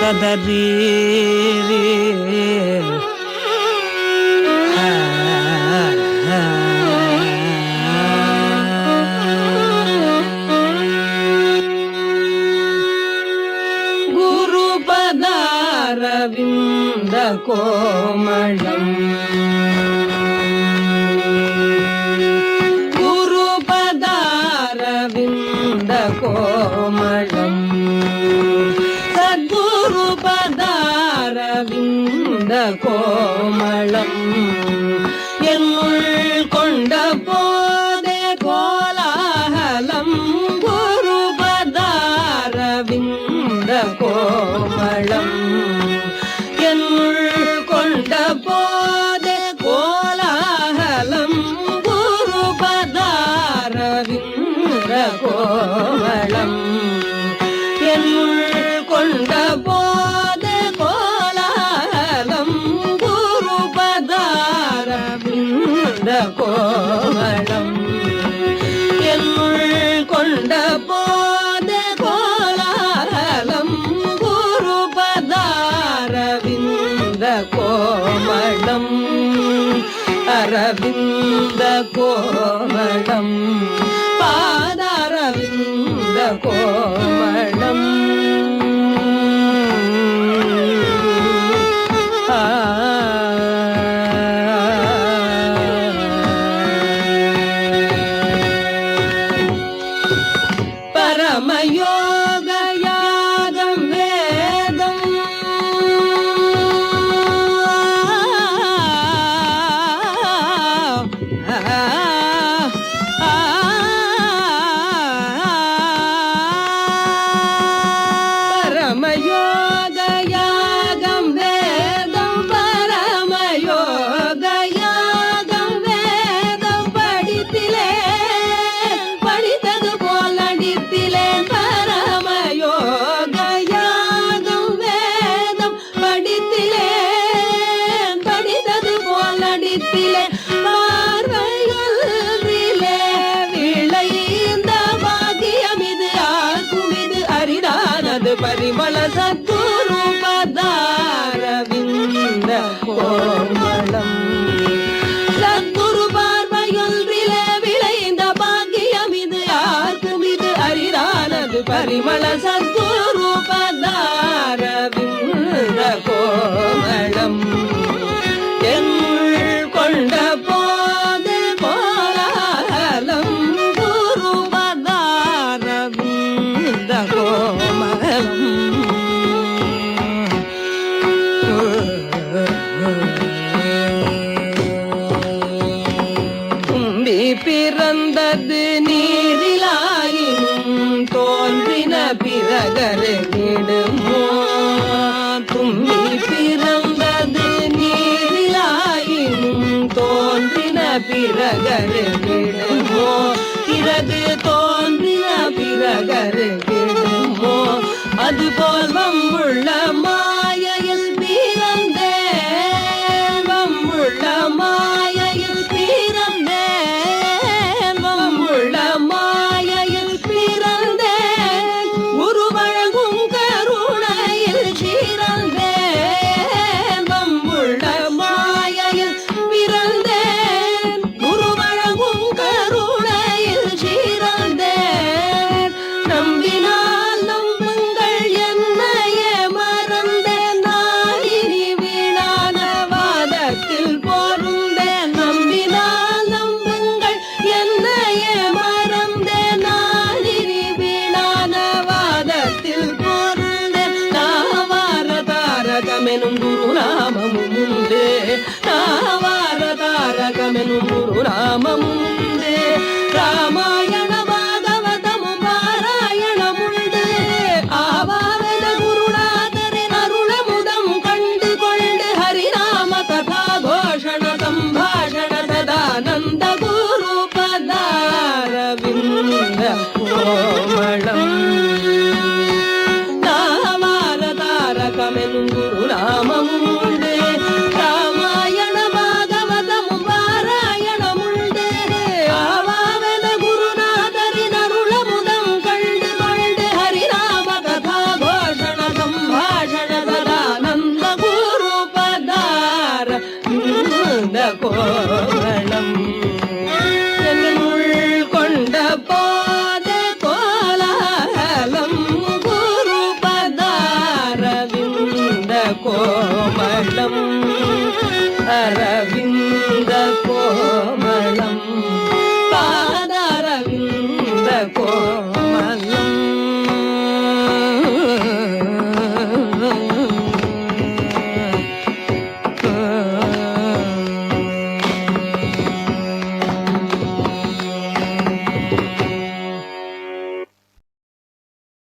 ததரீ குருபதாரவிந்த கோமளம் குருபதாரவிந்த கோமளம் சத்குருபதாரவிந்த கோமளம் என்னுள் கொண்ட போதே கோலாகலம் குருபதாரவிந்த கோமளம் என்னுள் கொண்ட போதே கோலாகலம் குருபதாரவிந்த கோமளம் என்னுள் கொண்ட போதே கோலாகலம் குருபதாரவிந்த கோமளம் என்னுள் கொண்ட போதே கோலாகலம் குருபதாரவிந்த கோமளம் அரவிந்த கோமளம் பாதாரவிந்த கோமளம் பரமயோக யாகம் வேதம் பரமயோக யாகம் வேதம் பரமயோக யாகம் வேதம் படித்திலே படித்தது போல் அடித்திலே பரமயோக யாகம் வேதம் படித்திலே படித்தது போல் அடித்திலே பார்வையொன்றிலே விளைந்த பாக்கியம் இது ஆகும் இது அரிதானது பரிமள சத்குருபதாரவிந்த கோமளம் சத்குரு பார்வையொன்றிலே விளைந்த பாக்கியம் இது ஆகும் இது அரிதானது பரிமள சத்குருபதாரவிந்த கோமளம் என்னுள் கொண்ட போதே கோலாகலம் குருபதாரவிந்த கோமளம் தும்பி பிறந்தது நீரிலாயினும் தோன்றின பிறகரு விடுமோ தும்பி பிறந்தது நீரிலாயினும் தோன்றின பிறகரு விடுமோ பிறகு தோன்றின பிறகரு விடுமோ அதுபோல் வம்புள்ள மாயையில் பிறந்தேன் வம்புள்ள மாயையில் பிறந்தேன் வம்புள்ள மாயையில் பிறந்தேன் குரு வழங்கும் கருணையில் பிறந்தேன் வம்புள்ள மாயையில் பிறந்தேன் குரு வழங்கும் கருணையில் பிறந்தேன் நம்பினால் நம்புங்கள் என்னையே மறந்தேன் நான் இனி வீணான வாதத்தில் பொருந்தேன் நம்பினால் நம்புங்கள் என்னையே மறந்தேன் நான் இனி வீணான வாதத்தில் பொருந்தேன் நாவார தாரகமெனும் குருநாமமும் உண்டு நாவார தாரகமெனும் குருநாமமும் உண்டு ராமாயண பாகவதமும் பாராயணமுண்டு ஆவாவத குருநாதரின் அருளமுதம் கண்டு கொண்டு ஹரிநாம கதா கோஷண சம்பாஷண சதானந்த குருபதாரவிந்த கோமளம் நாவார தாரகமெனும் குருநாமமும் உண்டு ராமாயண பாகவதமும் பாராயணமுண்டு கோவளம் என்னுள் கொண்ட போத கோலாலம் குருபதாரவிந்த கோமளம் அரவிந்த